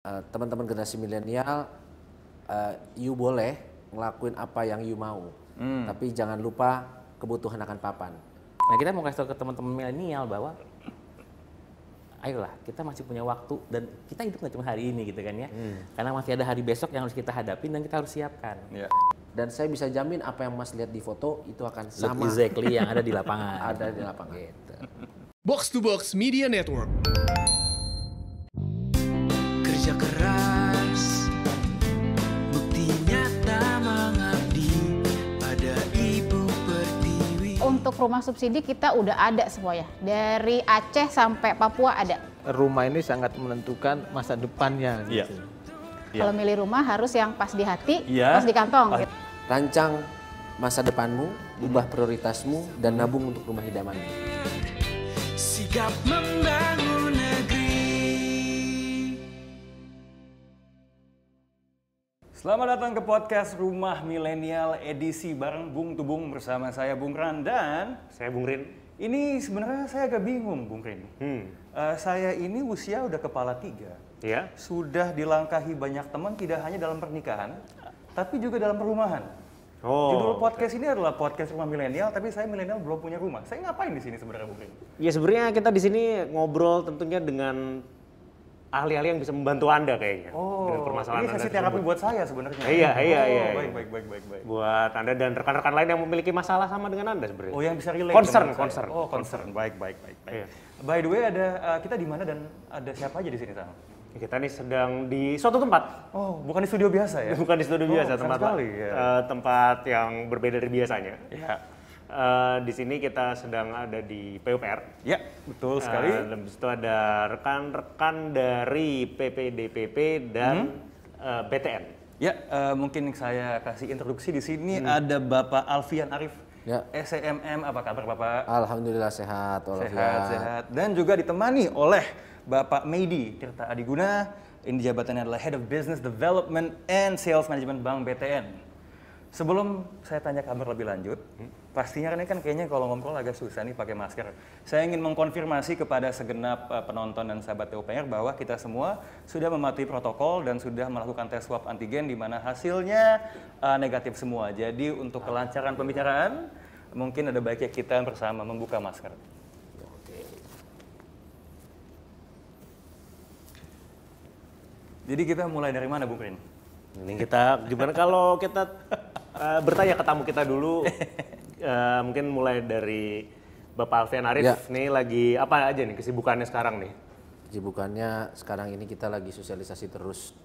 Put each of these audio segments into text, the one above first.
Teman-teman generasi milenial, you boleh ngelakuin apa yang you mau, tapi jangan lupa kebutuhan akan papan. Nah, kita mau kasih tahu ke teman-teman milenial bahwa ayolah, kita masih punya waktu dan kita hidup nggak cuma hari ini gitu kan ya. Karena masih ada hari besok yang harus kita hadapin dan kita harus siapkan. Ya. Dan saya bisa jamin apa yang Mas lihat di foto itu akan sama Exactly yang ada di lapangan. ada di lapangan. Gitu. Box to Box Media Network. Kerja keras, bukti nyata mengabdi pada Ibu Pertiwi. Untuk rumah subsidi kita udah ada semuanya. Dari Aceh sampai Papua ada. Rumah ini sangat menentukan masa depannya. Iya. Gitu. Kalau milih rumah harus yang pas di hati, Iya. pas di kantong. Gitu. Rancang masa depanmu, ubah prioritasmu, dan nabung untuk rumah idamanmu. Sigap membangun negeri. Selamat datang ke podcast Rumah Milenial edisi bareng Bung Tubung bersama saya Bung Ran dan Saya Bung Rin. ini sebenarnya saya agak bingung Bung Rin. Saya ini usia udah kepala 3. Ya. Sudah dilangkahi banyak teman tidak hanya dalam pernikahan, tapi juga dalam perumahan. Judul podcast ini adalah podcast Rumah Milenial, tapi saya milenial belum punya rumah. Saya ngapain di sini sebenarnya Bung Rin? Ya sebenarnya kita di sini ngobrol tentunya dengan ahli-ahli yang bisa membantu Anda kayaknya dengan permasalahan ini sesi Anda terapi tersebut. buat saya sebenarnya. Iya. Baik. Buat Anda dan rekan-rekan lain yang memiliki masalah sama dengan Anda sebenarnya. Oh, yang bisa relate. Concern. dengan saya. Oh, concern. Baik. Iya. By the way, ada kita di mana dan ada siapa aja di sini sama? Kita nih sedang di suatu tempat. Oh, bukan di studio biasa ya? Bukan di studio biasa, keren tempat sekali, ya. tempat yang berbeda dari biasanya. Ya. Di sini kita sedang ada di PUPR. Ya, betul sekali. Habis itu ada rekan-rekan dari PPDPP dan BTN. Ya, mungkin saya kasih introduksi di sini ada Bapak Alfian Arif. Ya. SCMM, apa kabar Bapak? Alhamdulillah sehat, walafiat. Sehat. Dan juga ditemani oleh Bapak Meidi Tirta Adiguna. Ini jabatannya adalah Head of Business Development and Sales Management Bank BTN. Sebelum saya tanya kabar lebih lanjut, pastinya ini kan kayaknya kalau ngobrol agak susah nih pakai masker. Saya ingin mengkonfirmasi kepada segenap penonton dan sahabat PUPR bahwa kita semua sudah mematuhi protokol dan sudah melakukan tes swab antigen di mana hasilnya negatif semua. Jadi untuk kelancaran pembicaraan, mungkin ada baiknya kita bersama membuka masker. Jadi kita mulai dari mana, Bung Rin? Ini kita gimana kalau kita bertanya ke tamu kita dulu, mungkin mulai dari Bapak Alfian Arif. Ya. Nih lagi apa aja nih kesibukannya sekarang nih? Kesibukannya sekarang ini kita lagi sosialisasi terus.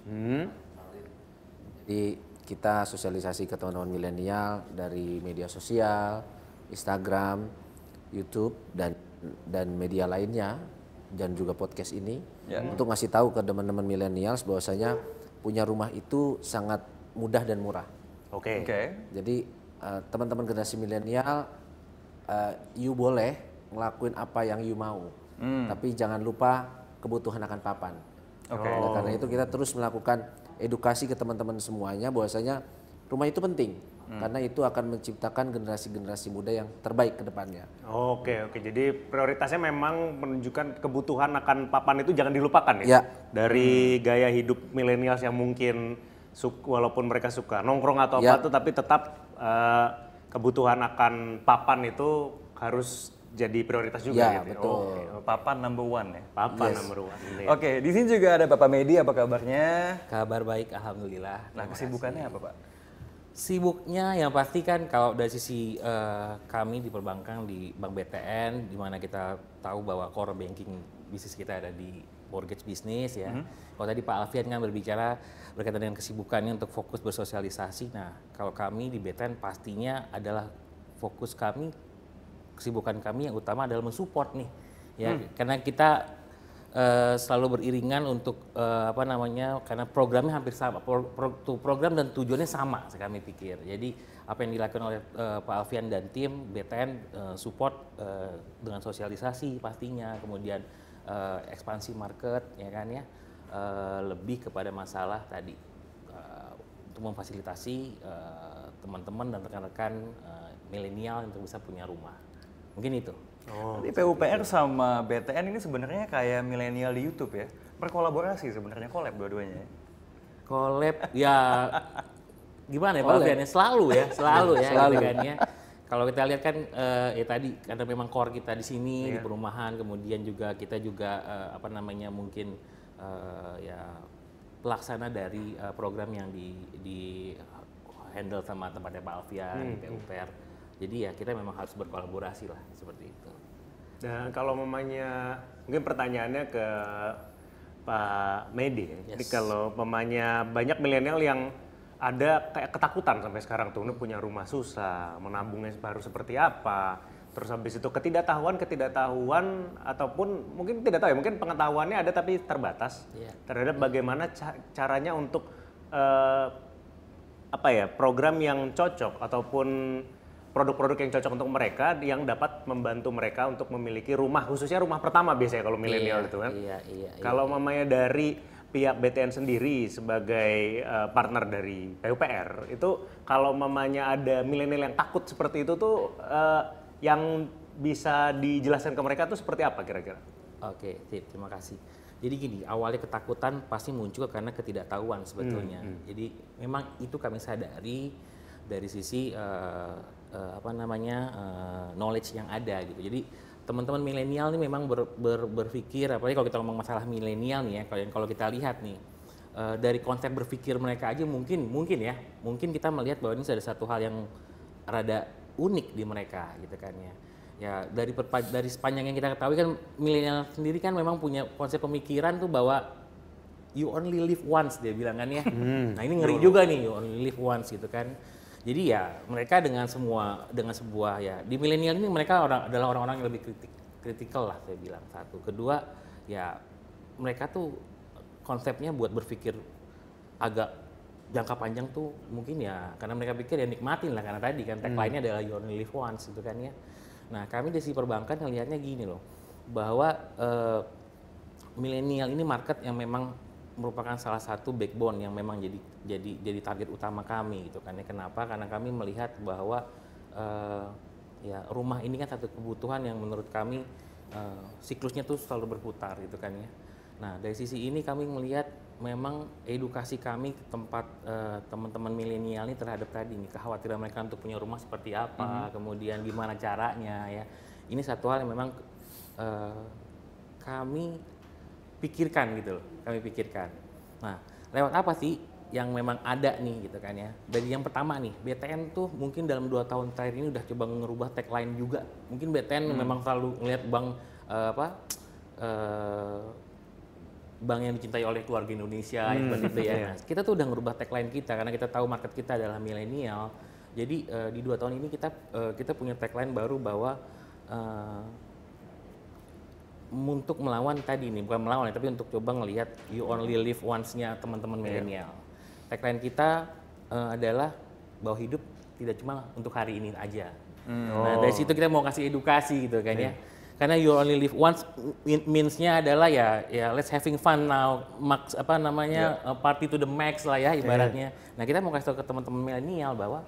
Jadi kita sosialisasi ke teman-teman milenial dari media sosial, Instagram, YouTube, dan media lainnya, dan juga podcast ini. Untuk ngasih tahu ke teman-teman milenial bahwasanya punya rumah itu sangat mudah dan murah. Oke. Jadi teman-teman generasi milenial, you boleh ngelakuin apa yang you mau, tapi jangan lupa kebutuhan akan papan. Oleh karena itu kita terus melakukan edukasi ke teman-teman semuanya bahwasanya rumah itu penting, karena itu akan menciptakan generasi-generasi muda yang terbaik ke depannya. Oke. Jadi prioritasnya memang menunjukkan kebutuhan akan papan itu jangan dilupakan ya. Ya. Dari gaya hidup milenial yang mungkin walaupun mereka suka nongkrong atau apa tuh, tapi tetap kebutuhan akan papan itu harus jadi prioritas juga Ya, gitu. betul. Papan number one ya? Papan nomor 1. Oke, di sini juga ada Bapak Meidi, apa kabarnya? Kabar baik, alhamdulillah. Nah, kesibukannya apa Pak? Sibuknya yang pasti kan kalau dari sisi kami di perbankan di Bank BTN, di mana kita tahu bahwa core banking bisnis kita ada di mortgage bisnis ya. Kalau tadi Pak Alfian kan berbicara berkaitan dengan kesibukannya untuk fokus bersosialisasi. Nah, kalau kami di BTN pastinya adalah fokus kami, kesibukan kami yang utama adalah mensupport nih, ya. Karena kita selalu beriringan untuk karena programnya hampir sama, program dan tujuannya sama kami pikir. Jadi apa yang dilakukan oleh Pak Alfian dan tim BTN support dengan sosialisasi pastinya, kemudian ekspansi market ya kan ya, lebih kepada masalah tadi untuk memfasilitasi teman-teman dan rekan-rekan milenial untuk bisa punya rumah. Mungkin itu. Jadi PUPR sama BTN ini sebenarnya kayak milenial di YouTube ya. berkolaborasi sebenarnya, collab dua-duanya. Collab ya gimana ya Pak Alfian ya, selalu ya gitu kan ya. Kalau kita lihat kan ya tadi karena memang core kita di sini di perumahan, kemudian juga kita juga apa namanya mungkin ya pelaksana dari program yang di handle sama tempatnya Pak Alfian, PUPR. Jadi ya kita memang harus berkolaborasi lah seperti itu. Dan kalau mamanya, mungkin pertanyaannya ke Pak Medi. Jadi kalau mamanya banyak milenial yang ada kayak ketakutan sampai sekarang tuh, punya rumah susah, menabungnya baru seperti apa, terus habis itu ketidaktahuan ataupun mungkin tidak tahu ya, mungkin pengetahuannya ada tapi terbatas terhadap bagaimana caranya untuk apa ya, program yang cocok ataupun produk-produk yang cocok untuk mereka yang dapat membantu mereka untuk memiliki rumah, khususnya rumah pertama biasanya kalau milenial itu kan. Kalau mamanya dari pihak BTN sendiri sebagai partner dari PUPR itu, kalau mamanya ada milenial yang takut seperti itu tuh yang bisa dijelaskan ke mereka tuh seperti apa kira-kira? Oke, terima kasih. Jadi gini, awalnya ketakutan pasti muncul karena ketidaktahuan sebetulnya. Jadi memang itu kami sadari dari sisi apa namanya knowledge yang ada gitu. Jadi teman-teman milenial ini memang berpikir, apalagi kalau kita ngomong masalah milenial nih ya, kalau kita lihat nih dari konsep berpikir mereka aja mungkin kita melihat bahwa ini ada satu hal yang rada unik di mereka gitu kan ya. Ya dari sepanjang yang kita ketahui kan milenial sendiri kan memang punya konsep pemikiran tuh bahwa you only live once, dia bilang kan ya. Nah ini ngeri juga nih, you only live once gitu kan. Jadi ya mereka dengan sebuah ya di milenial ini mereka adalah orang-orang yang lebih kritikal lah saya bilang, satu. Kedua ya mereka tuh konsepnya buat berpikir agak jangka panjang tuh mungkin ya karena mereka pikir ya nikmatin lah, karena tadi kan tagline-nya adalah you only live once gitu kan ya. Nah kami dari sisi perbankan ngelihatnya gini loh, bahwa milenial ini market yang memang merupakan salah satu backbone yang memang jadi target utama kami gitu kan ya. Kenapa? Karena kami melihat bahwa ya rumah ini kan satu kebutuhan yang menurut kami siklusnya tuh selalu berputar gitu kan ya. Nah dari sisi ini kami melihat memang edukasi kami ke tempat teman-teman milenial ini terhadap tadi nih kekhawatiran mereka untuk punya rumah seperti apa, kemudian gimana caranya ya. Ini satu hal yang memang kami pikirkan gitu loh, kami pikirkan. Nah, lewat apa sih yang memang ada nih gitu kan ya. Dari yang pertama nih, BTN tuh mungkin dalam 2 tahun terakhir ini udah coba ngerubah tagline juga. Mungkin BTN memang selalu ngelihat bank yang dicintai oleh keluarga Indonesia seperti itu ya. Nah, kita tuh udah ngerubah tagline kita karena kita tahu market kita adalah milenial. Jadi di 2 tahun ini kita punya tagline baru bahwa untuk melawan tadi nih, bukan melawan ya, tapi untuk coba ngelihat you only live once-nya teman-teman milenial. Tagline kita adalah bahwa hidup tidak cuma untuk hari ini aja. Nah dari situ kita mau kasih edukasi gitu kan ya. Karena you only live once means-nya adalah ya let's having fun now, max apa namanya party to the max lah ya ibaratnya. Nah kita mau kasih tahu ke teman-teman milenial bahwa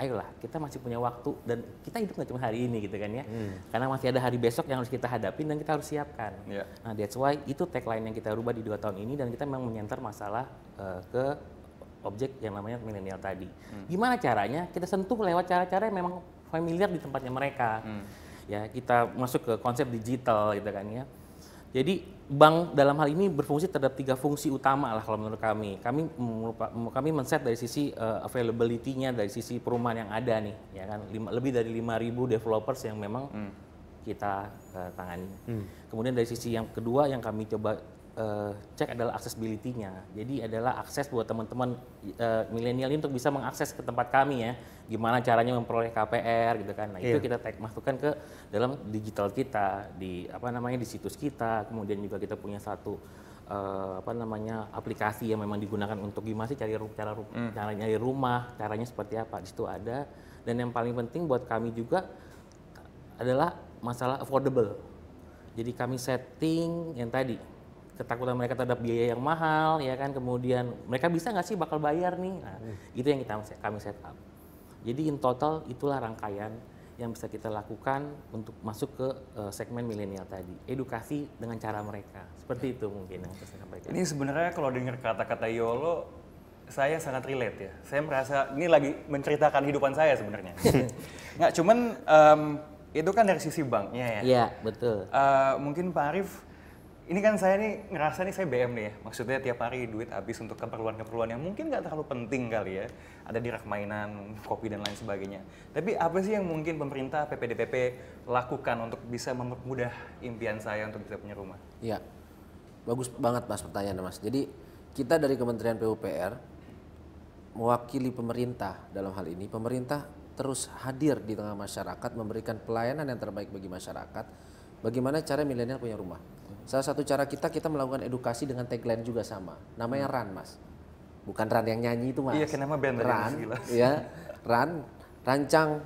ayolah kita masih punya waktu dan kita hidup nggak cuma hari ini gitu kan ya. Karena masih ada hari besok yang harus kita hadapin dan kita harus siapkan. Nah that's why itu tagline yang kita rubah di 2 tahun ini dan kita memang menyenter masalah ke objek yang namanya milenial tadi. Gimana caranya? Kita sentuh lewat cara-cara yang memang familiar di tempatnya mereka. Ya kita masuk ke konsep digital gitu kan ya. Jadi bank dalam hal ini berfungsi terhadap 3 fungsi utama lah kalau menurut kami. Kami men-set dari sisi availability-nya, dari sisi perumahan yang ada nih, ya kan lebih dari 5.000 developers yang memang kita tangani. Kemudian dari sisi yang kedua yang kami coba cek adalah accessibility-nya. Jadi adalah akses buat teman-teman milenial ini untuk bisa mengakses ke tempat kami ya. Gimana caranya memperoleh KPR gitu kan. Nah, itu kita masukkan ke dalam digital kita, di di situs kita. Kemudian juga kita punya satu aplikasi yang memang digunakan untuk gimana sih cara nyari rumah, caranya seperti apa. Di situ ada. Dan yang paling penting buat kami juga adalah masalah affordable. Jadi kami setting yang tadi ketakutan mereka terhadap biaya yang mahal, ya kan, kemudian mereka bisa nggak sih bakal bayar nih, nah itu yang kami set up. Jadi in total itulah rangkaian yang bisa kita lakukan untuk masuk ke segmen milenial tadi. Edukasi dengan cara mereka. Seperti itu mungkin yang saya sampaikan. Ini sebenarnya kalau dengar kata-kata YOLO, saya sangat relate ya. Saya merasa ini lagi menceritakan hidupan saya sebenarnya. Nggak, cuman itu kan dari sisi banknya ya. Iya, betul. Mungkin Pak Arif, ini kan saya nih ngerasa nih saya BM nih ya. Maksudnya tiap hari duit habis untuk keperluan-keperluan yang mungkin nggak terlalu penting kali ya. Ada di rak mainan, kopi dan lain sebagainya. Tapi apa sih yang mungkin pemerintah PPDPP lakukan untuk bisa mempermudah impian saya untuk bisa punya rumah? Iya, bagus banget Mas pertanyaannya Mas. Jadi kita dari Kementerian PUPR mewakili pemerintah dalam hal ini. Pemerintah terus hadir di tengah masyarakat, memberikan pelayanan yang terbaik bagi masyarakat. Bagaimana cara milenial punya rumah? Salah satu cara kita melakukan edukasi dengan tagline juga sama. Namanya RAN, Mas. Bukan RAN yang nyanyi itu, Mas. Iya, kenapa band RAN, ya. RAN, rancang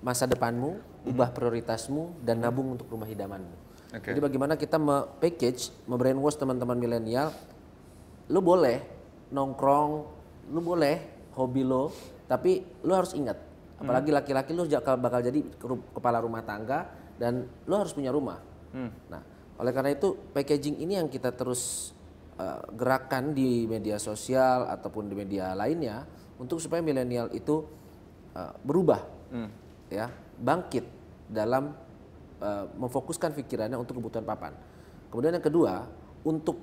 masa depanmu, ubah prioritasmu, dan nabung untuk rumah idamanmu. Okay. Jadi bagaimana kita package, brainwash teman-teman milenial, lu boleh nongkrong, lu boleh hobi lo, tapi lu harus ingat, apalagi laki-laki lu bakal jadi kepala rumah tangga dan lu harus punya rumah. Nah, oleh karena itu packaging ini yang kita terus gerakan di media sosial ataupun di media lainnya untuk supaya milenial itu berubah, ya, bangkit dalam memfokuskan pikirannya untuk kebutuhan papan. Kemudian yang kedua, untuk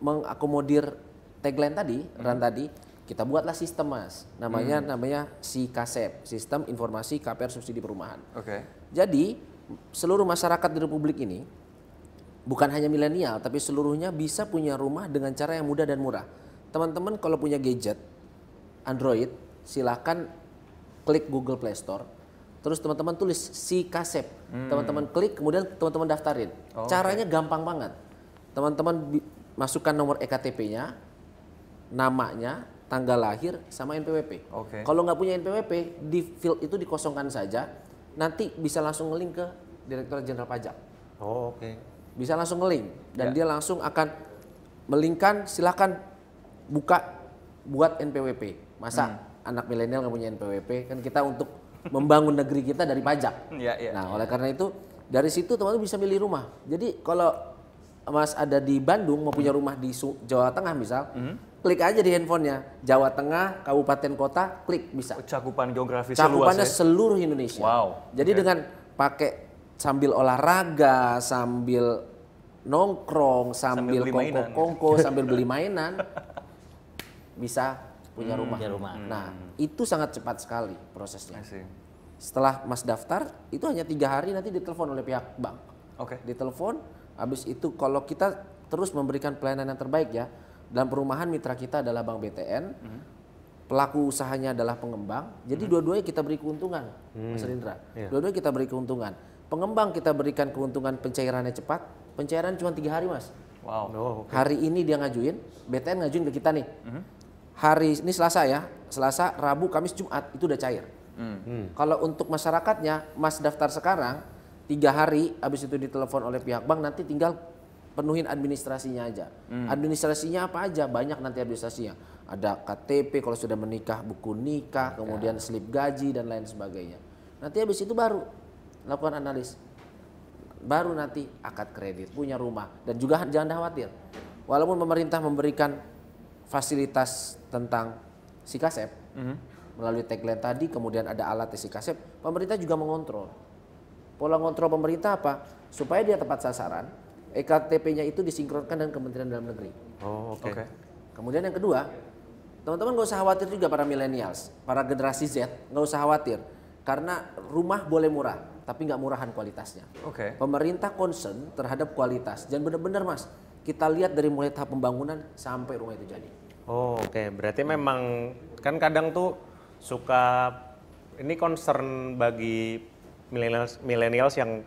mengakomodir tagline tadi, RAN tadi, kita buatlah sistem Mas, namanya SIKASEP, Sistem Informasi KPR Subsidi Perumahan. Oke. Jadi seluruh masyarakat di Republik ini, bukan hanya milenial, tapi seluruhnya bisa punya rumah dengan cara yang mudah dan murah. Teman-teman kalau punya gadget Android, silahkan klik Google Play Store, terus teman-teman tulis SIKASEP, teman-teman klik, kemudian teman-teman daftarin. Caranya gampang banget. Teman-teman masukkan nomor EKTP-nya, namanya, tanggal lahir, sama NPWP. Kalau nggak punya NPWP, di field itu dikosongkan saja, nanti bisa langsung nge-link ke Direktorat Jenderal Pajak. Bisa langsung nge-link, dan dia langsung akan melingkan, silakan buka buat NPWP. Masa anak milenial nggak punya NPWP? Kan kita untuk membangun negeri kita dari pajak. Nah, oleh karena itu dari situ teman-teman bisa milih rumah. Jadi kalau Mas ada di Bandung mau punya rumah di Jawa Tengah misal, klik aja di handphonenya Jawa Tengah, kabupaten kota, klik bisa. Cakupan geografis Cakupannya seluas ya? seluruh Indonesia. Jadi dengan pakai sambil olahraga, sambil nongkrong, sambil kongko-kongko, sambil beli mainan, bisa punya rumah. Nah, itu sangat cepat sekali prosesnya. Setelah Mas daftar, itu hanya 3 hari nanti ditelepon oleh pihak bank. Ditelepon, habis itu kalau kita terus memberikan pelayanan yang terbaik ya, dalam perumahan mitra kita adalah Bank BTN, pelaku usahanya adalah pengembang, jadi dua-duanya kita beri keuntungan, Mas Rindra. Dua-duanya kita beri keuntungan. Pengembang kita berikan keuntungan pencairannya cepat, pencairan cuma 3 hari Mas. Hari ini dia ngajuin, BTN ngajuin ke kita nih. Hari ini Selasa ya, Selasa, Rabu, Kamis, Jumat itu udah cair. Kalau untuk masyarakatnya, Mas daftar sekarang, 3 hari, habis itu ditelepon oleh pihak bank, nanti tinggal penuhin administrasinya aja. Administrasinya apa aja? Banyak nanti administrasinya. Ada KTP kalau sudah menikah, buku nikah, kemudian slip gaji dan lain sebagainya. Nanti habis itu baru lakukan analis. Baru nanti akad kredit, punya rumah. Dan juga jangan khawatir. Walaupun pemerintah memberikan fasilitas tentang SIKASEP, melalui tagline tadi, kemudian ada alat SIKASEP, pemerintah juga mengontrol. Pola kontrol pemerintah apa? Supaya dia tepat sasaran, EKTP-nya itu disinkronkan dengan Kementerian Dalam Negeri. Kemudian yang kedua, teman-teman nggak usah khawatir juga para millennials, para generasi Z, nggak usah khawatir. Karena rumah boleh murah, tapi nggak murahan kualitasnya. Pemerintah concern terhadap kualitas. Dan benar-benar Mas, kita lihat dari mulai tahap pembangunan sampai rumah itu jadi. Berarti memang kan kadang tuh suka ini concern bagi millennials yang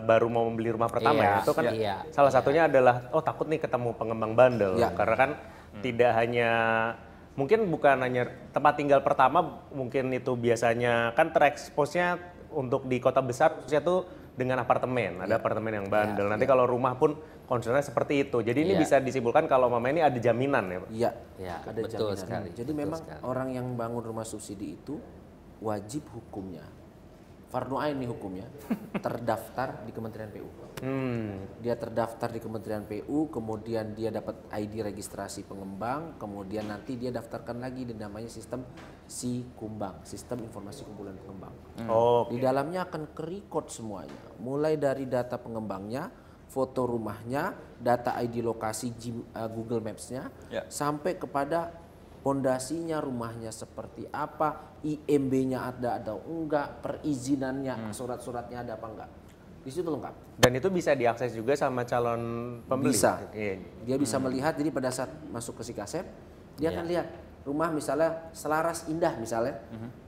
baru mau membeli rumah pertama ya. Itu kan salah satunya adalah takut nih ketemu pengembang bandel. Karena kan tidak hanya mungkin bukan hanya tempat tinggal pertama, mungkin itu biasanya kan tereksposnya untuk di kota besar khususnya tuh dengan apartemen, ada apartemen yang bandel. Nanti kalau rumah pun concernnya seperti itu. Jadi ini bisa disimpulkan kalau mama ini ada jaminan ya, Pak? Ada jaminan. Jadi memang orang yang bangun rumah subsidi itu wajib hukumnya, fardhu ain nih hukumnya, terdaftar di Kementerian PU. Dia terdaftar di Kementerian PU, kemudian dia dapat ID registrasi pengembang, kemudian nanti dia daftarkan lagi di namanya sistem SIKUMBANG, Sistem Informasi Kumpulan Pengembang. Di dalamnya akan ke-record semuanya, mulai dari data pengembangnya, foto rumahnya, data ID lokasi Google Maps-nya, sampai kepada pondasinya, rumahnya seperti apa, IMB-nya ada atau enggak, perizinannya, surat-suratnya ada apa enggak. Di situ lengkap. Dan itu bisa diakses juga sama calon pembeli. Bisa. Dia bisa melihat, jadi pada saat masuk ke Sikasep, dia akan lihat rumah misalnya Selaras Indah misalnya.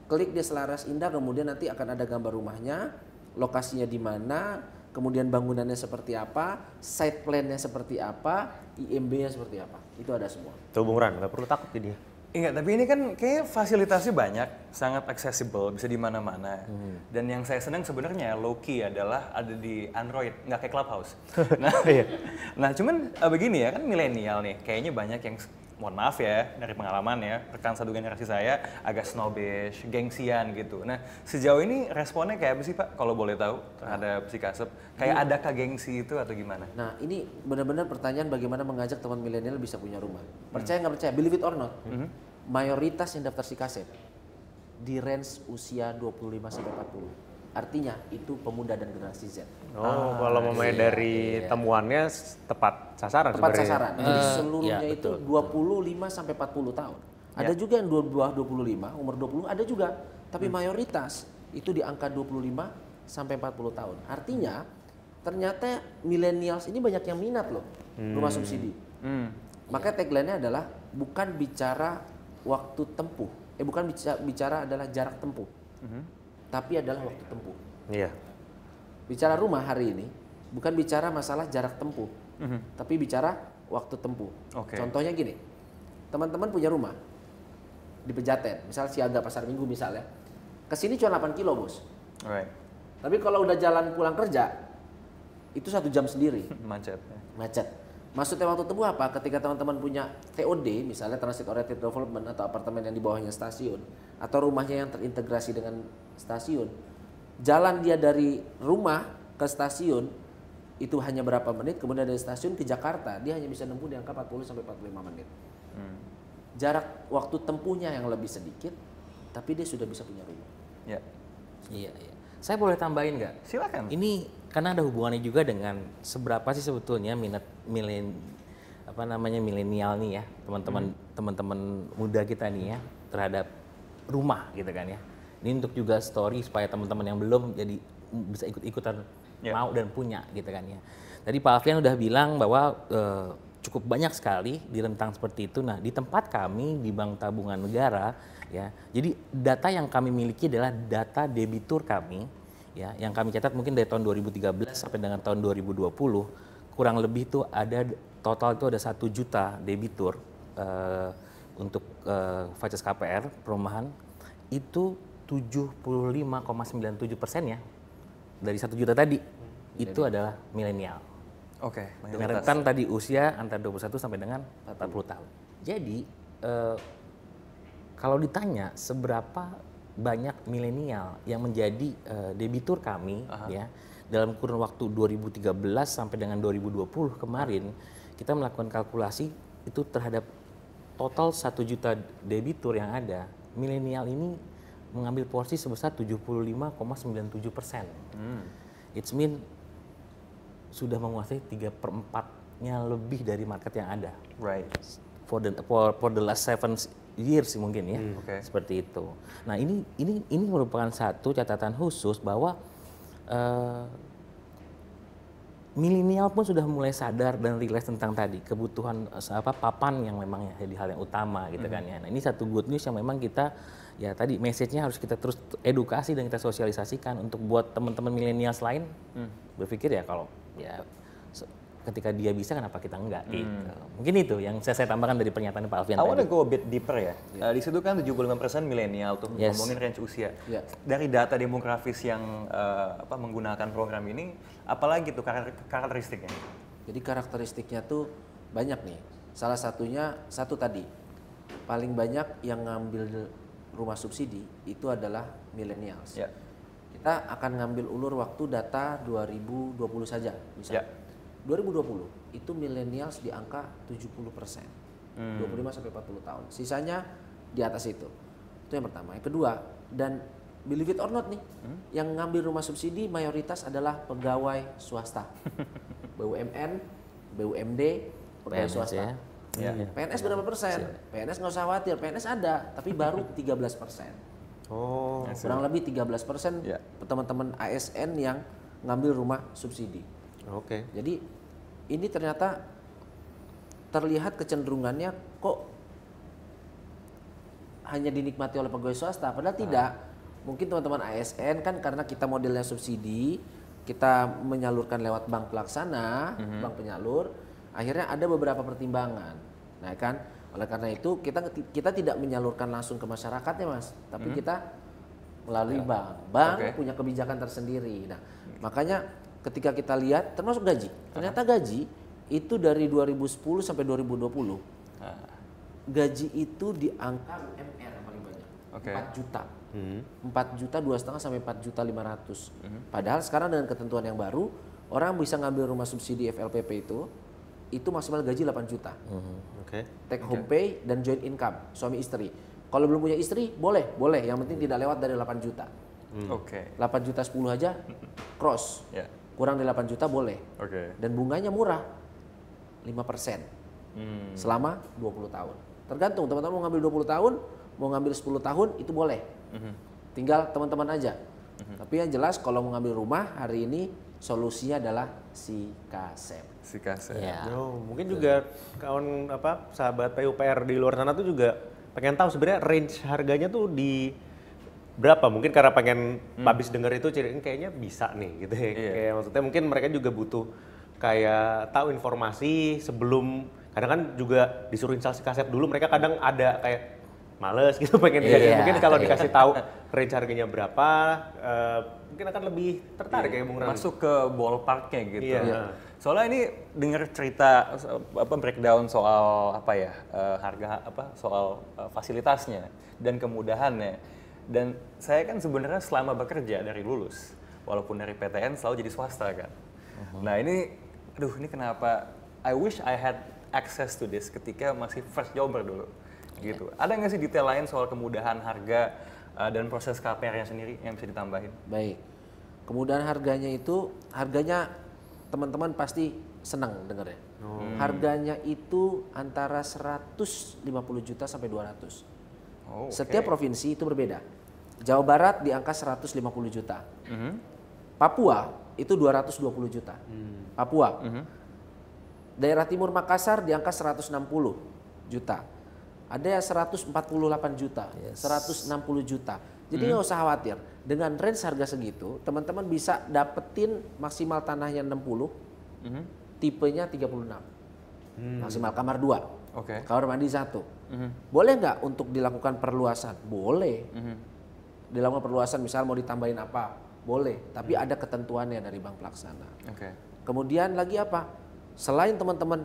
Klik dia Selaras Indah, kemudian nanti akan ada gambar rumahnya, lokasinya di mana, kemudian bangunannya seperti apa, site plan-nya seperti apa, IMB-nya seperti apa. Itu ada semua. Tuh Bung Ran, nggak perlu takut jadi. Enggak, tapi ini kan kayak fasilitasnya banyak, sangat accessible, bisa di mana-mana. Dan yang saya senang sebenarnya low key adalah ada di Android, nggak kayak Clubhouse. Nah, cuman begini ya, kan milenial nih, kayaknya banyak yang, mohon maaf ya, dari pengalaman ya, rekan satu generasi saya agak snobbish, gengsian gitu. Nah, sejauh ini responnya kayak apa sih Pak, kalau boleh tahu terhadap Sikasep? Kayak adakah gengsi itu atau gimana? Nah, ini benar-benar pertanyaan bagaimana mengajak teman milenial bisa punya rumah. Percaya nggak percaya, believe it or not, mayoritas yang daftar Sikasep di range usia 25 sampai 40. Artinya itu pemuda dan generasi Z. Kalau memang dari temuannya tepat sasaran Tepat sebenarnya. sasaran. Jadi seluruhnya itu 25 sampai 40 tahun. Ada juga yang 25, umur 20 ada juga. Tapi mayoritas itu di angka 25 sampai 40 tahun. Artinya ternyata millennials ini banyak yang minat loh rumah subsidi. Maka tagline-nya adalah bukan bicara waktu tempuh. Bukan bicara adalah jarak tempuh. Tapi adalah waktu tempuh. Iya. Bicara rumah hari ini bukan bicara masalah jarak tempuh, tapi bicara waktu tempuh. Contohnya gini, teman-teman punya rumah di Pejaten, misal Siaga Pasar Minggu misalnya, kesini cuma 8 kilo bos. Tapi kalau udah jalan pulang kerja, itu 1 jam sendiri. Macet. Maksudnya waktu tempuh apa? Ketika teman-teman punya TOD, misalnya Transit Oriented Development atau apartemen yang di bawahnya stasiun, atau rumahnya yang terintegrasi dengan stasiun, jalan dia dari rumah ke stasiun itu hanya berapa menit, kemudian dari stasiun ke Jakarta dia hanya bisa nempuh di angka 40 sampai 45 menit. Jarak waktu tempuhnya yang lebih sedikit, tapi dia sudah bisa punya rumah. Iya. Saya boleh tambahin nggak? Silakan. Ini karena ada hubungannya juga dengan seberapa sih sebetulnya minat milenial nih ya, teman-teman muda kita nih ya terhadap rumah gitu kan ya. Ini untuk juga story supaya teman-teman yang belum jadi bisa ikut-ikutan mau dan punya gitu kan ya. Tadi Pak Alfian udah bilang bahwa cukup banyak sekali di rentang seperti itu. Nah, di tempat kami di Bank Tabungan Negara ya. Jadi data yang kami miliki adalah data debitur kami ya, yang kami catat mungkin dari tahun 2013 sampai dengan tahun 2020 kurang lebih itu ada total itu ada 1 juta debitur untuk Faces KPR perumahan itu 75,97% ya dari 1 juta tadi itu adalah milenial. Dengan rentan tadi usia antara 21 sampai dengan 40 tahun. Jadi kalau ditanya seberapa banyak milenial yang menjadi debitur kami ya dalam kurun waktu 2013 sampai dengan 2020 kemarin kita melakukan kalkulasi itu terhadap total 1 juta debitur yang ada, milenial ini mengambil porsi sebesar 75,97%. It's mean sudah menguasai 3/4-nya lebih dari market yang ada. For the last 7 years mungkin ya, seperti itu. Nah ini merupakan satu catatan khusus bahwa milenial pun sudah mulai sadar dan realize tentang tadi kebutuhan papan yang memang ya, jadi hal yang utama gitu kan ya. Nah ini satu good news yang memang kita ya tadi message-nya harus kita terus edukasi dan kita sosialisasikan untuk buat teman-teman milenial lain berpikir ya kalau ya ketika dia bisa kenapa kita enggak gitu. Mungkin itu yang saya tambahkan dari pernyataan Pak Alfian I tadi. want to go a bit deeper ya. Di situ kan 75% milenial tuh, ngomongin range usia. Dari data demografis yang menggunakan program ini, apalagi tuh karakteristiknya? Jadi karakteristiknya tuh banyak nih. Salah satunya, satu tadi, paling banyak yang ngambil rumah subsidi itu adalah millennials. Ya. Kita akan ngambil ulur waktu data 2020 saja misalnya. 2020 itu millennials di angka 70%. 25 sampai 40 tahun. Sisanya di atas itu. Itu yang pertama. Yang kedua, dan believe it or not nih, yang ngambil rumah subsidi mayoritas adalah pegawai swasta. BUMN, BUMD, pegawai PNS swasta. ya. PNS berapa persen? PNS nggak usah khawatir, PNS ada, tapi baru 13%. Oh, Kurang lebih 13% Ya. teman-teman ASN yang ngambil rumah subsidi. oke. Jadi ini ternyata terlihat kecenderungannya kok hanya dinikmati oleh pegawai swasta, padahal tidak. Mungkin teman-teman ASN kan karena kita modelnya subsidi, kita menyalurkan lewat bank pelaksana, bank penyalur, akhirnya ada beberapa pertimbangan. Nah kan, oleh karena itu kita tidak menyalurkan langsung ke masyarakatnya mas, tapi kita melalui bank. Bank punya kebijakan tersendiri. Nah makanya ketika kita lihat termasuk gaji, ternyata gaji itu dari 2010 sampai 2020 gaji itu di angka UMR yang paling banyak, 4 juta. 4 juta 2,5 sampai 4 juta 500. Padahal sekarang dengan ketentuan yang baru, orang bisa ngambil rumah subsidi FLPP itu maksimal gaji 8 juta. Take home pay dan joint income, suami istri. Kalau belum punya istri, boleh. Yang penting tidak lewat dari 8 juta. 8 juta 10 aja cross. Kurang dari 8 juta boleh. Dan bunganya murah, 5% selama 20 tahun. Tergantung teman-teman mau ngambil 20 tahun, mau ngambil 10 tahun itu boleh. Tinggal teman-teman aja. Tapi yang jelas kalau mau ngambil rumah hari ini solusinya adalah SIKASEP. Ya. Mungkin juga kawan sahabat PUPR di luar sana tuh juga pengen tahu sebenarnya range harganya tuh di berapa? Mungkin karena pengen habis denger itu kayaknya bisa nih gitu ya. Kayak maksudnya mungkin mereka juga butuh kayak tahu informasi sebelum, kadang kan juga disuruh install SIKASEP dulu, mereka kadang ada kayak males gitu pengen mungkin kalau dikasih tahu range harganya berapa mungkin akan lebih tertarik kayak Bung Rani. Masuk ke ballparknya gitu. Soalnya ini dengar cerita breakdown soal harga soal fasilitasnya dan kemudahannya. Dan saya kan sebenarnya selama bekerja dari lulus, walaupun dari PTN selalu jadi swasta kan. Nah ini kenapa I wish I had access to this ketika masih fresh jobber dulu. Gitu. Ada nggak sih detail lain soal kemudahan harga dan proses KPR-nya sendiri yang bisa ditambahin? Baik, kemudahan harganya teman-teman pasti senang dengarnya. Harganya itu antara 150 juta sampai 200. Setiap provinsi itu berbeda. Jawa Barat di angka 150 juta. Papua itu 220 juta. Papua. Daerah Timur Makassar di angka 160 juta. Ada yang 148 juta, 160 juta. Jadi nggak usah khawatir. Dengan range harga segitu, teman-teman bisa dapetin maksimal tanahnya 60, tipenya 36. Maksimal kamar 2, kamar mandi 1. Boleh nggak untuk dilakukan perluasan? Boleh. Dilakukan perluasan misal mau ditambahin apa? Boleh. Tapi ada ketentuannya dari bank pelaksana. Kemudian lagi apa? Selain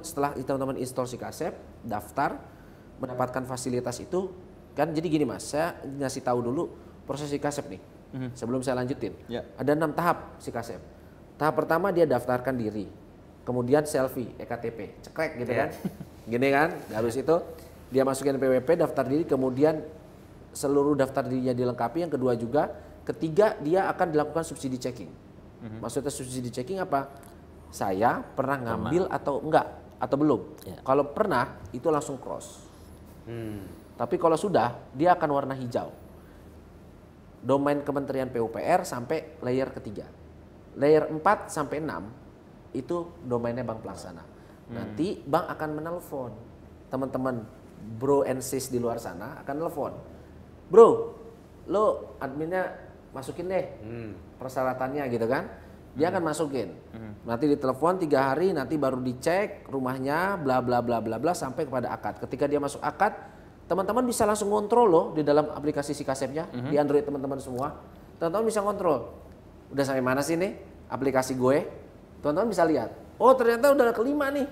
setelah teman-teman install SIKASEP, daftar, mendapatkan fasilitas itu kan, jadi gini mas, saya ngasih tahu dulu proses SIKASEP nih sebelum saya lanjutin. Ada 6 tahap SIKASEP. Tahap pertama dia daftarkan diri, kemudian selfie EKTP cekrek gitu kan, gini kan, habis itu dia masukin PWP, daftar diri, kemudian seluruh daftar dirinya dilengkapi. Yang kedua juga, ketiga dia akan dilakukan subsidi checking. Maksudnya subsidi checking apa? Saya pernah ngambil atau enggak atau belum. Kalau pernah itu langsung cross. Tapi kalau sudah, dia akan warna hijau. Domain Kementerian PUPR sampai layer ketiga. Layer 4 sampai 6 itu domainnya bank pelaksana. Nanti bank akan menelpon teman-teman bro and sis di luar sana, akan nelpon. Bro, lo adminnya masukin deh persyaratannya gitu kan. Dia akan masukin. Nanti ditelepon 3 hari, nanti baru dicek rumahnya, bla bla bla bla bla sampai kepada akad. Ketika dia masuk akad, teman-teman bisa langsung ngontrol loh di dalam aplikasi SIKASEP-nya di Android teman-teman semua. Teman-teman bisa kontrol. Udah sampai mana sih nih aplikasi gue? Teman-teman bisa lihat. Oh ternyata udah ke-5 nih.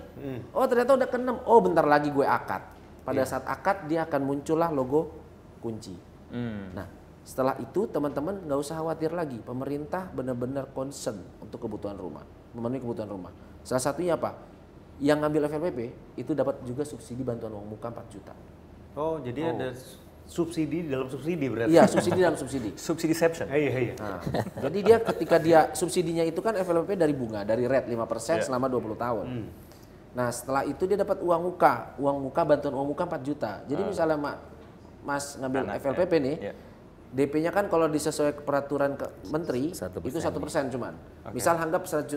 Oh ternyata udah ke-6. Oh bentar lagi gue akad. Pada saat akad dia akan muncullah logo kunci. Nah, setelah itu teman-teman nggak usah khawatir lagi. Pemerintah benar-benar concern untuk kebutuhan rumah, memenuhi kebutuhan rumah. Salah satunya apa? Yang ngambil FLPP itu dapat juga subsidi bantuan uang muka 4 juta. Oh, jadi ada subsidi dalam subsidi berarti? Iya, subsidi dalam subsidi. Subsidiception. Iya. Nah, jadi dia ketika dia subsidinya itu kan FLPP dari bunga, dari rate 5% selama 20 tahun. Nah, setelah itu dia dapat uang muka bantuan uang muka 4 juta. Jadi misalnya Mas ngambil FLPP nih, DP-nya kan kalau disesuaikan peraturan menteri 1%, itu 1% cuman. Misal anggap 150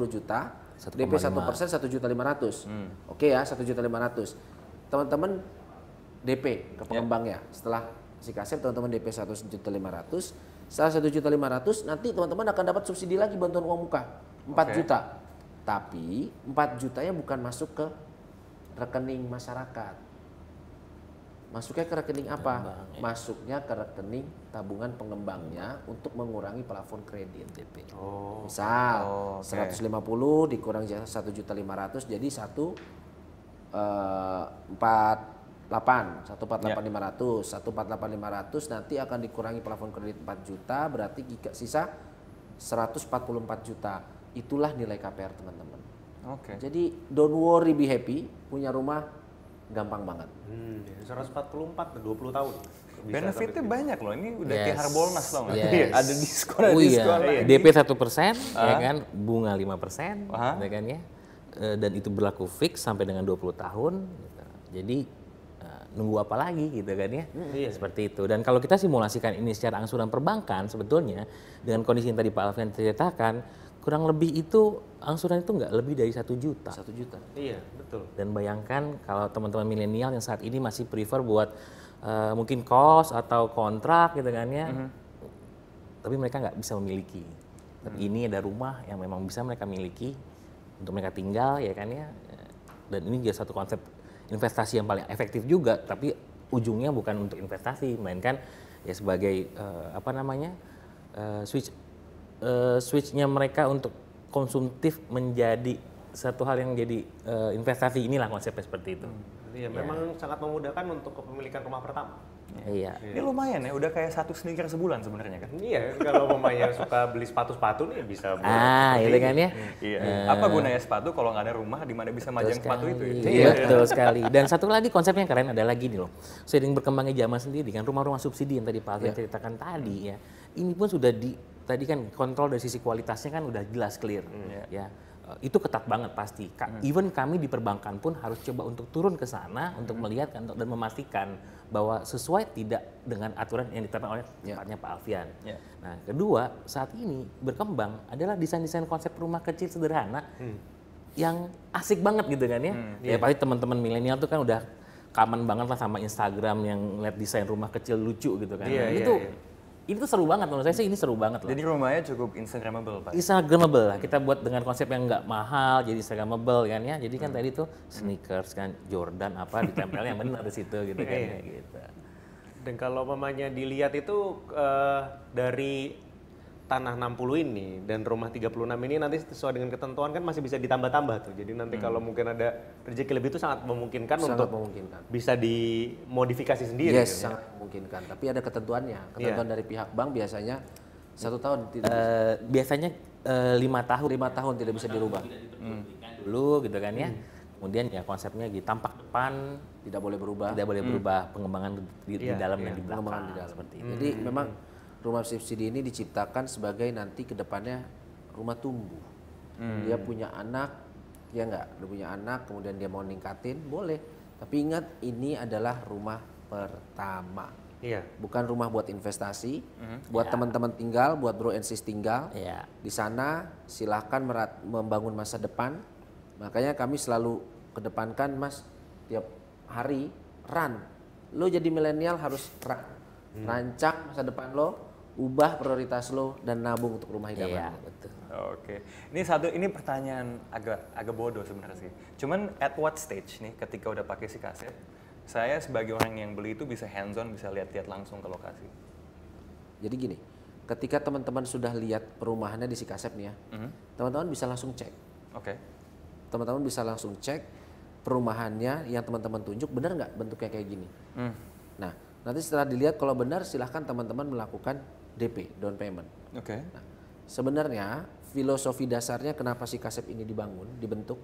juta, DP 1% 1.500.000. Oke ya, 1.500.000. Teman-teman DP ke pengembangnya. Setelah si kasep teman-teman DP 1.500.000. Setelah 1.500.000 nanti teman-teman akan dapat subsidi lagi bantuan uang muka 4 juta. Tapi 4 jutanya bukan masuk ke rekening masyarakat. Masuknya ke rekening apa? Masuknya ke rekening tabungan pengembangnya untuk mengurangi plafon kredit. Misal 150 dikurangi 1.500.000 jadi 148.500 nanti akan dikurangi plafon kredit 4 juta berarti sisa 144 juta. Itulah nilai KPR teman-teman. Jadi don't worry, be happy, punya rumah gampang banget. 144 20 tahun. Benefitnya banyak loh. Ini udah kayak Yes. Harbolnas loh nggak? Yes. Ada diskon, Oh diskon iya, lagi. DP 1%, ya kan, bunga 5%, ya kan ya. Dan itu berlaku fix sampai dengan 20 tahun. Gitu. Jadi nunggu apa lagi gitu kan ya. Seperti itu. Dan kalau kita simulasikan ini secara angsuran perbankan sebetulnya dengan kondisi yang tadi Pak Alfian ceritakan, kurang lebih itu angsuran itu nggak lebih dari 1 juta. 1 juta. Iya, betul. Dan bayangkan kalau teman-teman milenial yang saat ini masih prefer buat mungkin kos atau kontrak gitu kan ya, tapi mereka nggak bisa memiliki. Tapi ini ada rumah yang memang bisa mereka miliki untuk mereka tinggal ya kan ya. Dan ini juga satu konsep investasi yang paling efektif juga, tapi ujungnya bukan untuk investasi, melainkan ya sebagai switch-nya mereka untuk konsumtif menjadi satu hal yang jadi investasi, inilah konsepnya seperti itu. Iya, memang sangat memudahkan untuk kepemilikan rumah pertama. Iya. Ini lumayan ya, udah kayak 1 sneaker sebulan sebenarnya kan? Iya, kalau mamanya suka beli sepatu-sepatu nih bisa buat Gitu kan ya. Iya. Apa gunanya sepatu kalau nggak ada rumah di mana bisa majang sepatu itu ya? Iya, betul sekali. Dan satu lagi konsep yang keren adalah gini loh. Seiring berkembangnya zaman sendiri kan, rumah-rumah subsidi yang tadi Pak Alfian ceritakan tadi ya. Ini pun sudah tadi kan kontrol dari sisi kualitasnya kan udah jelas clear. Ya. Itu ketat banget pasti. Even kami di perbankan pun harus coba untuk turun ke sana untuk melihat kan, dan memastikan bahwa sesuai tidak dengan aturan yang ditetapkan oleh tempatnya Pak Alfian. Nah, kedua, saat ini berkembang adalah desain-desain konsep rumah kecil sederhana yang asik banget gitu kan ya. Ya pasti teman-teman milenial tuh kan udah common banget lah sama Instagram yang lihat desain rumah kecil lucu gitu kan. Itu seru banget menurut saya sih, ini seru banget lah. Jadi rumahnya cukup Instagramable Pak? Instagramable lah, kita buat dengan konsep yang nggak mahal, jadi Instagramable kan ya. Jadi kan tadi tuh sneakers kan, Jordan apa ditempel yang benar di situ gitu kan ya, gitu. Dan kalau mamanya dilihat itu dari tanah 60 ini dan rumah 36 ini nanti sesuai dengan ketentuan kan masih bisa ditambah-tambah tuh. Jadi nanti kalau mungkin ada rezeki lebih itu sangat memungkinkan untuk bisa dimodifikasi sendiri. Yes, sangat memungkinkan. Tapi ada ketentuannya. Ketentuan dari pihak bank biasanya 1 tahun tidak biasanya 5 tahun. 5 tahun tidak bisa dirubah. Dulu gitu kan ya. Kemudian ya konsepnya di tampak depan Tidak boleh berubah. tidak boleh berubah, pengembangan di dalam dan di belakang. Pengembangan di dalam. Seperti itu. Jadi memang rumah subsidi ini diciptakan sebagai nanti ke depannya rumah tumbuh. Dia punya anak, ya enggak? Dia punya anak, kemudian dia mau ningkatin, boleh. Tapi ingat, ini adalah rumah pertama. Iya. Bukan rumah buat investasi, buat teman-teman tinggal, buat bro and sis tinggal. Di sana silahkan membangun masa depan. Makanya kami selalu kedepankan, Mas, tiap hari run. Lo jadi milenial harus rancang masa depan lo, ubah prioritas lo dan nabung untuk rumah idaman. Iya, betul. Oke. Ini pertanyaan agak bodoh sebenarnya sih. Cuman at what stage nih ketika udah pakai si kaset, saya sebagai orang yang beli itu bisa hands on, bisa lihat-lihat langsung ke lokasi. Jadi gini, ketika teman-teman sudah lihat perumahannya di si kasep nih ya, teman-teman bisa langsung cek. Oke. Teman-teman bisa langsung cek perumahannya yang teman-teman tunjuk benar nggak bentuknya kayak gini. Nah, Nanti setelah dilihat kalau benar silahkan teman-teman melakukan DP, down payment. Oke. Nah, sebenarnya filosofi dasarnya kenapa si KASEP ini dibentuk,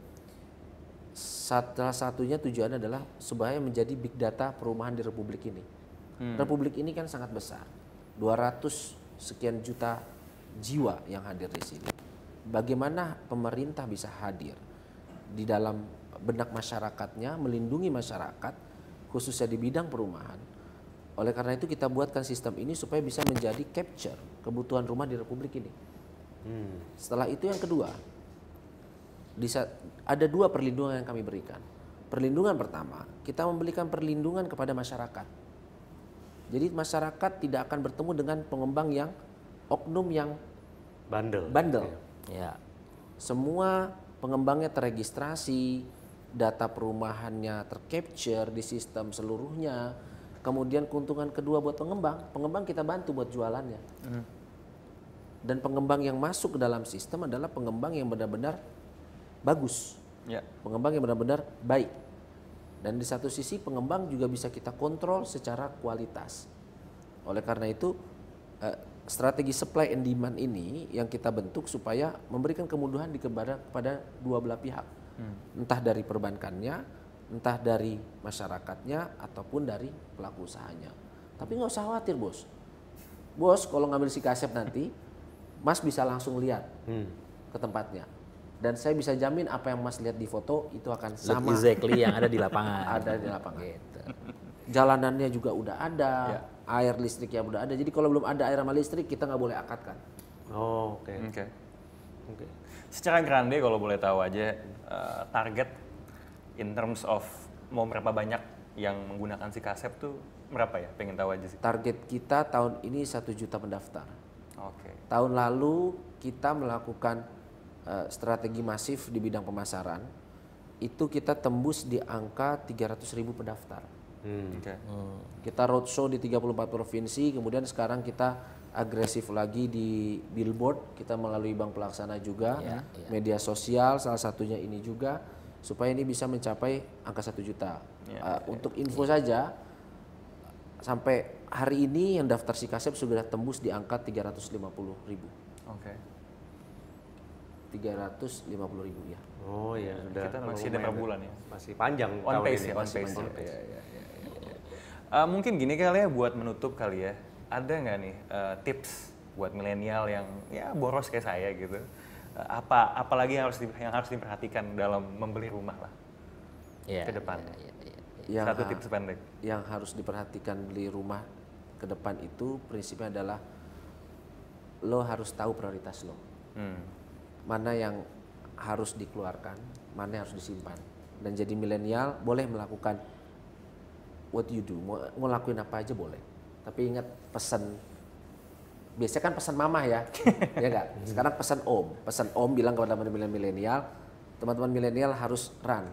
salah satunya tujuannya adalah supaya menjadi big data perumahan di Republik ini. Republik ini kan sangat besar, 200 sekian juta jiwa yang hadir di sini. Bagaimana pemerintah bisa hadir di dalam benak masyarakatnya, melindungi masyarakat, khususnya di bidang perumahan. Oleh karena itu kita buatkan sistem ini supaya bisa menjadi capture kebutuhan rumah di Republik ini. Setelah itu yang kedua, ada 2 perlindungan yang kami berikan. Perlindungan pertama, kita memberikan perlindungan kepada masyarakat. Jadi masyarakat tidak akan bertemu dengan pengembang yang oknum yang bandel. Ya. Semua pengembangnya terregistrasi, data perumahannya tercapture di sistem seluruhnya. Kemudian keuntungan kedua buat pengembang kita bantu buat jualannya. Dan pengembang yang masuk ke dalam sistem adalah pengembang yang benar-benar bagus. Pengembang yang benar-benar baik. Dan di satu sisi pengembang juga bisa kita kontrol secara kualitas. Oleh karena itu strategi supply and demand ini yang kita bentuk supaya memberikan kemudahan kepada dua belah pihak. Entah dari perbankannya, entah dari masyarakatnya, ataupun dari pelaku usahanya. Tapi nggak usah khawatir bos. Bos kalau ngambil si KASEP nanti, Mas bisa langsung lihat ke tempatnya. Dan saya bisa jamin apa yang Mas lihat di foto itu akan sama. Exactly yang ada di lapangan. Ada di lapangan. Gitu. Jalanannya juga udah ada, air listriknya udah ada. Jadi kalau belum ada air sama listrik kita nggak boleh akadkan. Oh, oke. Secara grande kalau boleh tahu aja target in terms of mau berapa banyak yang menggunakan si KASEP tuh berapa ya? Pengen tahu aja sih. Target kita tahun ini 1 juta pendaftar. Oke. Tahun lalu kita melakukan strategi masif di bidang pemasaran. Itu kita tembus di angka 300.000 pendaftar. Kita roadshow di 34 provinsi, kemudian sekarang kita agresif lagi di billboard, kita melalui bank pelaksana juga, media sosial salah satunya ini juga, supaya ini bisa mencapai angka 1 juta. Untuk info saja, sampai hari ini yang daftar si KASEP sudah tembus di angka 350.000. Oke. 350.000 ya. Oh ya, sudah. Kita masih ada per bulan ya. Masih panjang. On pace ya, on pace. Mungkin gini kali ya buat menutup kali ya. Ada nggak nih tips buat milenial yang ya boros kayak saya gitu? Apalagi yang harus diperhatikan dalam membeli rumah lah ke depan. Satu tips pendek. Yang harus diperhatikan beli rumah ke depan itu prinsipnya adalah lo harus tahu prioritas lo. Mana yang harus dikeluarkan, mana yang harus disimpan. Dan jadi milenial boleh melakukan what you do, mau lakuin apa aja boleh. Tapi ingat pesan, biasanya kan pesan mama ya, ya enggak? Sekarang pesan om bilang kepada teman-teman milenial, teman-teman milenial harus run.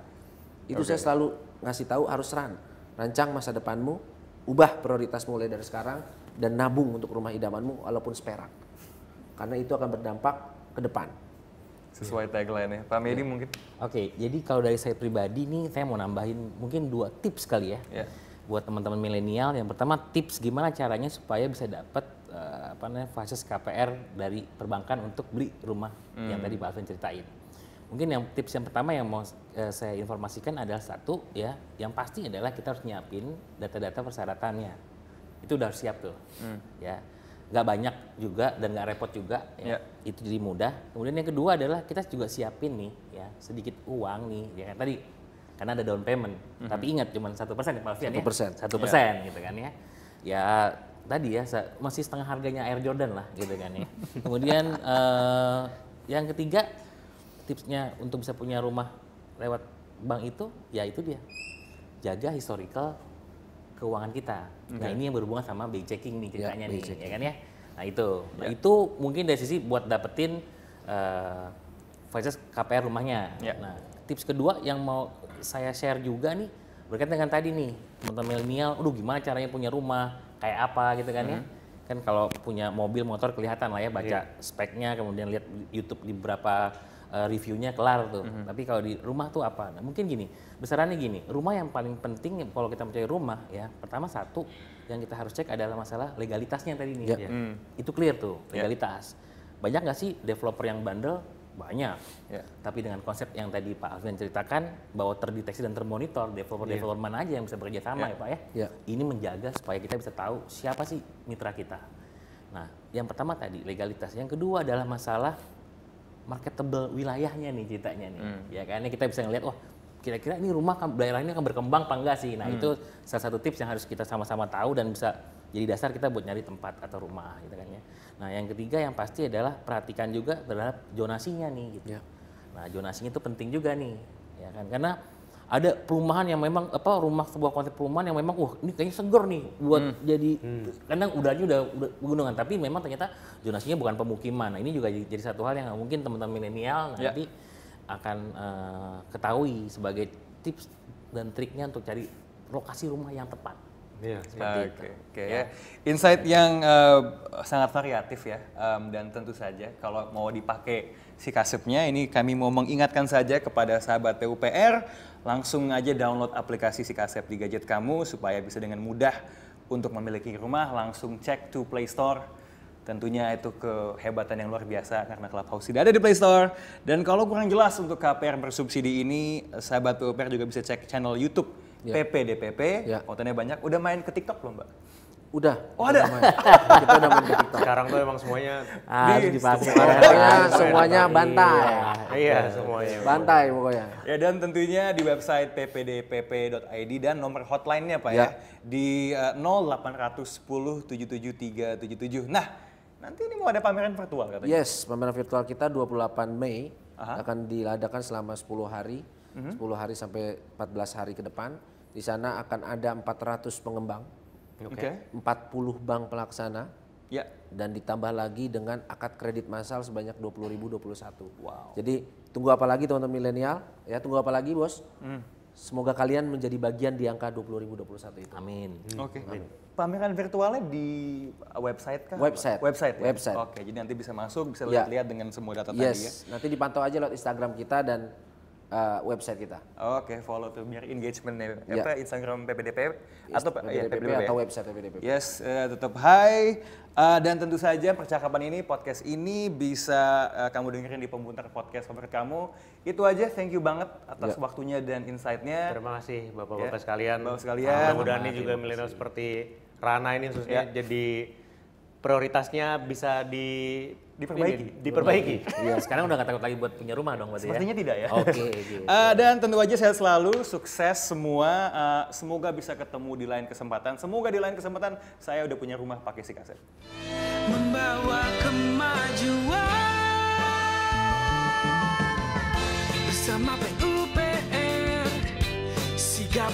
Itu saya selalu ngasih tahu harus run. Rancang masa depanmu, ubah prioritas mulai dari sekarang, dan nabung untuk rumah idamanmu walaupun seperak. Karena itu akan berdampak ke depan. Sesuai tagline-nya. Pak Medi mungkin? Oke, jadi kalau dari saya pribadi nih, saya mau nambahin mungkin 2 tips kali ya. Buat teman-teman milenial. Yang pertama tips gimana caranya supaya bisa dapat fasilitas KPR dari perbankan untuk beli rumah yang tadi Pak Alvin ceritain. Mungkin tips yang pertama yang mau saya informasikan adalah satu ya, yang pasti adalah kita harus nyiapin data-data persyaratannya. Itu udah harus siap tuh. Ya. Nggak banyak juga dan nggak repot juga, ya. Itu jadi mudah. Kemudian yang kedua adalah kita juga siapin nih, ya sedikit uang nih, ya kan tadi karena ada down payment. Tapi ingat cuma 1% ya Pak Alfian ya. 1% gitu kan ya. Ya tadi ya masih setengah harganya Air Jordan lah gitu kan ya. Kemudian yang ketiga tipsnya untuk bisa punya rumah lewat bank itu, ya itu dia jaga historical keuangan kita. Nah ini yang berhubungan sama bank checking nih ceritanya nih, ya kan ya. Nah itu mungkin dari sisi buat dapetin fasilitas KPR rumahnya. Nah tips kedua yang mau saya share juga nih berkaitan dengan tadi nih teman-teman milenial, gimana caranya punya rumah kayak apa gitu kan ya. Kan kalau punya mobil motor kelihatan lah ya baca speknya, kemudian lihat YouTube di beberapa reviewnya kelar tuh. Tapi kalau di rumah tuh apa? Nah, mungkin gini, besarannya gini, rumah yang paling penting kalau kita mencari rumah ya, pertama satu yang kita harus cek adalah masalah legalitasnya tadi nih. Ya. Itu clear tuh, legalitas. Banyak nggak sih developer yang bandel? Banyak. Tapi dengan konsep yang tadi Pak Alvin ceritakan bahwa terdeteksi dan termonitor developer mana aja yang bisa bekerja sama ya Pak ya. Ini menjaga supaya kita bisa tahu siapa sih mitra kita. Nah, yang pertama tadi legalitas. Yang kedua adalah masalah marketable wilayahnya nih ceritanya nih. Ya karena kita bisa ngelihat, wah kira-kira ini rumah daerah ini akan berkembang apa enggak sih. Nah itu salah satu tips yang harus kita sama-sama tahu dan bisa jadi dasar kita buat nyari tempat atau rumah gitu kan ya. Nah yang ketiga yang pasti adalah perhatikan juga terhadap zonasinya nih gitu. Nah zonasinya itu penting juga nih ya kan, karena ada perumahan yang memang rumah sebuah konsep perumahan yang memang ini kayaknya seger nih buat jadi kadang udahnya udah pegunungan, tapi memang ternyata zonasinya bukan pemukiman. Nah ini juga jadi satu hal yang mungkin teman-teman milenial nanti akan ketahui sebagai tips dan triknya untuk cari lokasi rumah yang tepat. Oke. Insight yang sangat variatif ya, dan tentu saja kalau mau dipakai si kasepnya ini kami mau mengingatkan saja kepada sahabat PUPR, langsung aja download aplikasi si kasep di gadget kamu supaya bisa dengan mudah untuk memiliki rumah, langsung cek to Play Store. Tentunya itu kehebatan yang luar biasa karena Clubhouse tidak ada di Play Store. Dan kalau kurang jelas untuk KPR bersubsidi ini, sahabat PUPR juga bisa cek channel YouTube PPDPP, kontennya banyak. Udah main ke TikTok belum, Mbak? Udah. Oh ada? Kita udah main ke TikTok. Sekarang tuh emang semuanya Harus dipakai. Semuanya bantai. Iya, semuanya. Bantai pokoknya. Ya, dan tentunya di website ppdpp.id dan nomor hotline-nya Pak ya di 0810 77377. Nah, nanti ini mau ada pameran virtual katanya. Yes, pameran virtual kita 28 Mei akan diadakan selama 10 hari. 10 hari sampai 14 hari ke depan. Di sana akan ada 400 pengembang. 40 bank pelaksana. Dan ditambah lagi dengan akad kredit massal sebanyak 20.021. Wow. Jadi tunggu apa lagi teman-teman milenial? Ya, tunggu apa lagi, Bos? Semoga kalian menjadi bagian di angka 20.021 itu. Amin. Oke. Pameran virtualnya di website kah? Website. Ya? Oke, jadi nanti bisa masuk, bisa lihat-lihat dengan semua data tadi ya. Nanti dipantau aja lewat Instagram kita dan website kita. Oke, follow tuh biar engagementnya. Instagram PPDP atau PPDP atau website PPDP. Yes, tetap hai. Dan tentu saja percakapan ini, podcast ini bisa kamu dengerin di pemutar podcast favorit kamu. Itu aja, thank you banget atas waktunya dan insight-nya. Terima kasih Bapak-Bapak sekalian. Mudah-mudahan ini juga milenial seperti Rana ini khususnya jadi prioritasnya bisa diperbaiki. Iya, sekarang udah nggak takut lagi buat punya rumah dong berarti ya? Sepertinya tidak ya. Oke. Gitu. Dan tentu aja sehat selalu, sukses semua. Semoga bisa ketemu di lain kesempatan. Semoga di lain kesempatan saya udah punya rumah pakai si kasep. Membawa kemajuan bersama PUPR, sigap